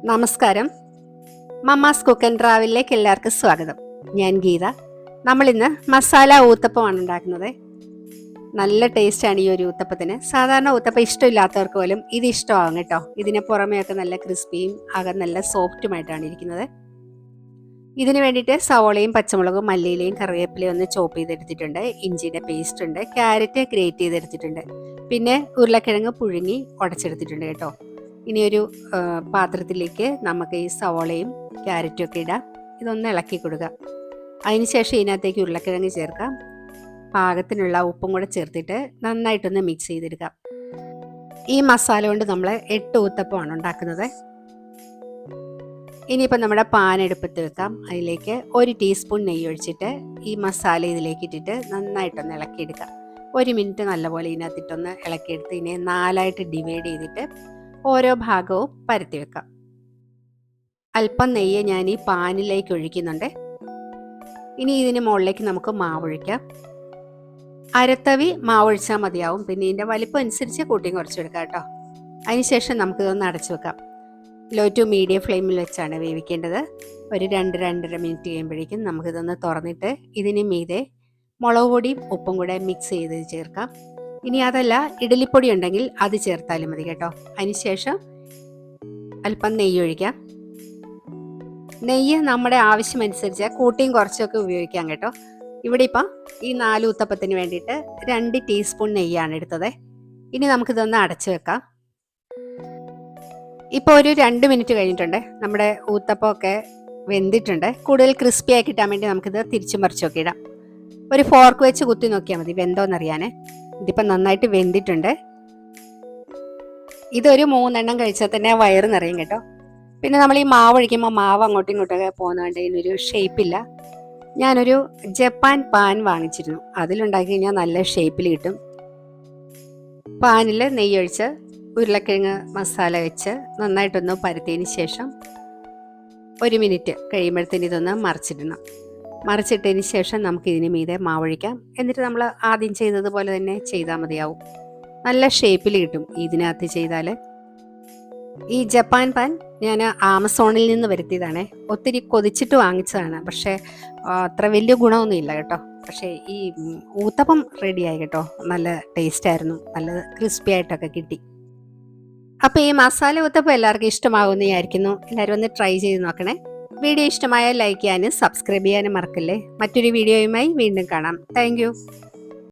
നമസ്കാരം. Mamma's cook and ട്രാവലിലേക്ക് എല്ലാവർക്കും സ്വാഗതം. ഞാൻ ഗീത. നമ്മളിന്ന് മസാല ഊത്തപ്പമാണ് ഉണ്ടാക്കുന്നത്. നല്ല ടേസ്റ്റാണ് ഈ ഒരു ഊത്തപ്പത്തിന്. സാധാരണ ഊത്തപ്പം ഇഷ്ടമില്ലാത്തവർക്ക് പോലും ഇത് ഇഷ്ടമാകും കേട്ടോ. ഇതിന് പുറമെയൊക്കെ നല്ല ക്രിസ്പിയും അകം നല്ല സോഫ്റ്റുമായിട്ടാണ് ഇരിക്കുന്നത്. ഇതിന് വേണ്ടിയിട്ട് സവോളയും പച്ചമുളകും മല്ലിയിലയും കറിവേപ്പിലയും ഒന്ന് ചോപ്പ് ചെയ്തെടുത്തിട്ടുണ്ട്. ഇഞ്ചിയുടെ പേസ്റ്റ് ഉണ്ട്. ക്യാരറ്റ് ഗ്രേറ്റ് ചെയ്തെടുത്തിട്ടുണ്ട്. പിന്നെ ഉരുളക്കിഴങ്ങ് പുഴുങ്ങി ഉടച്ചെടുത്തിട്ടുണ്ട് കേട്ടോ. ഇനിയൊരു പാത്രത്തിലേക്ക് നമുക്ക് ഈ സവോളയും ക്യാരറ്റും ഒക്കെ ഇടാം. ഇതൊന്ന് ഇളക്കി കൊടുക്കുക. അതിനുശേഷം ഇതിനകത്തേക്ക് ഉരുളക്കിഴങ്ങ് ചേർക്കാം. പാകത്തിനുള്ള ഉപ്പും കൂടെ ചേർത്തിട്ട് നന്നായിട്ടൊന്ന് മിക്സ് ചെയ്തെടുക്കാം. ഈ മസാല കൊണ്ട് നമ്മൾ 8 ഊത്തപ്പമാണ് ഉണ്ടാക്കുന്നത്. ഇനിയിപ്പോൾ നമ്മുടെ പാൻ എടുപ്പത്ത് വെക്കാം. അതിലേക്ക് 1 ടീസ്പൂൺ നെയ്യ് ഒഴിച്ചിട്ട് ഈ മസാല ഇതിലേക്ക് ഇട്ടിട്ട് നന്നായിട്ടൊന്ന് ഇളക്കിയെടുക്കാം. 1 മിനിറ്റ് നല്ലപോലെ ഇതിനകത്തിട്ടൊന്ന് ഇളക്കിയെടുത്ത് ഇതിനെ 4ആയിട്ട് ഡിവൈഡ് ചെയ്തിട്ട് ഓരോ ഭാഗവും പരത്തി വെക്കാം. അല്പം നെയ്യ് ഞാൻ ഈ പാനിലേക്ക് ഒഴിക്കുന്നുണ്ട്. ഇനി ഇതിന് മുകളിലേക്ക് നമുക്ക് മാവൊഴിക്കാം. അരത്തവി മാവൊഴിച്ചാൽ മതിയാവും. പിന്നെ ഇതിൻ്റെ വലിപ്പം അനുസരിച്ച് കൂട്ടിയും കുറച്ചെടുക്കാം കേട്ടോ. അതിനുശേഷം നമുക്കിതൊന്ന് അടച്ചു വെക്കാം. ലോ ടു മീഡിയം ഫ്ലെയിമിൽ വെച്ചാണ് വേവിക്കേണ്ടത്. ഒരു 2-2.5 മിനിറ്റ് കഴിയുമ്പോഴേക്കും നമുക്കിതൊന്ന് തുറന്നിട്ട് ഇതിന് മീതെ മുളക് പൊടിയും ഉപ്പും കൂടെ മിക്സ് ചെയ്ത് ചേർക്കാം. ഇനി അതല്ല, ഇഡലിപ്പൊടി ഉണ്ടെങ്കിൽ അത് ചേർത്താലും മതി കേട്ടോ. അതിനുശേഷം അല്പം നെയ്യ് ഒഴിക്കാം. നെയ്യ് നമ്മുടെ ആവശ്യമനുസരിച്ച് കൂട്ടിയും കുറച്ചൊക്കെ ഉപയോഗിക്കാം കേട്ടോ. ഇവിടെ ഇപ്പം ഈ 4 ഊത്തപ്പത്തിന് വേണ്ടിയിട്ട് 2 ടീസ്പൂൺ നെയ്യാണ് എടുത്തത്. ഇനി നമുക്കിതൊന്ന് അടച്ചു വെക്കാം. ഇപ്പോൾ ഒരു 2 മിനിറ്റ് കഴിഞ്ഞിട്ടുണ്ട്. നമ്മുടെ ഊത്തപ്പമൊക്കെ വെന്തിട്ടുണ്ട്. കൂടുതൽ ക്രിസ്പി ആയി കിട്ടാൻ വേണ്ടി നമുക്കിത് തിരിച്ചും മറിച്ചൊക്കെ ഇടാം. ഒരു ഫോർക്ക് വെച്ച് കുത്തി നോക്കിയാൽ മതി വെന്തോന്നറിയാനേ. ഇതിപ്പം നന്നായിട്ട് വെന്തിട്ടുണ്ട്. ഇതൊരു 3 എണ്ണം കഴിച്ചാൽ തന്നെ വയറ് നിറയും കേട്ടോ. പിന്നെ നമ്മൾ ഈ മാവ് ഒഴിക്കുമ്പോൾ മാവ് അങ്ങോട്ടും ഇങ്ങോട്ടൊക്കെ പോകുന്നതുകൊണ്ട് ഇതിനൊരു ഷേപ്പില്ല. ഞാനൊരു ജപ്പാൻ പാൻ വാങ്ങിച്ചിരുന്നു. അതിലുണ്ടാക്കി കഴിഞ്ഞാൽ നല്ല ഷേപ്പിൽ കിട്ടും. പാനിൽ നെയ്യൊഴിച്ച് ഉരുളക്കിഴങ്ങ് മസാല വെച്ച് നന്നായിട്ടൊന്ന് പരത്തിയതിന് ശേഷം 1 മിനിറ്റ് കഴിയുമ്പോഴത്തേന് ഇതൊന്ന് മറിച്ചിട്ടതിന് ശേഷം നമുക്ക് ഇതിന് മീതെ മാവൊഴിക്കാം. എന്നിട്ട് നമ്മൾ ആദ്യം ചെയ്തതുപോലെ തന്നെ ചെയ്താൽ മതിയാവും. നല്ല ഷേപ്പിൽ കിട്ടും ഇതിനകത്ത് ചെയ്താൽ. ഈ ജപ്പാൻ പാൻ ഞാൻ ആമസോണിൽ നിന്ന് വരുത്തിയതാണ്. ഒത്തിരി കൊതിച്ചിട്ട് വാങ്ങിച്ചതാണ്. പക്ഷേ അത്ര വലിയ ഗുണമൊന്നും ഇല്ല കേട്ടോ. പക്ഷേ ഈ ഊത്തപ്പം റെഡിയായി കേട്ടോ. നല്ല ടേസ്റ്റായിരുന്നു. നല്ല ക്രിസ്പി ആയിട്ടൊക്കെ കിട്ടി. അപ്പോൾ ഈ മസാല ഊത്തപ്പം എല്ലാവർക്കും ഇഷ്ടമാകുമെന്ന് വിചാരിക്കുന്നു. എല്ലാവരും ഒന്ന് ട്രൈ ചെയ്ത് നോക്കണേ. വീഡിയോ ഇഷ്ടമായാൽ ലൈക്ക് ചെയ്യാനും സബ്സ്ക്രൈബ് ചെയ്യാനും മറക്കല്ലേ. മറ്റൊരു വീഡിയോയുമായി വീണ്ടും കാണാം. താങ്ക്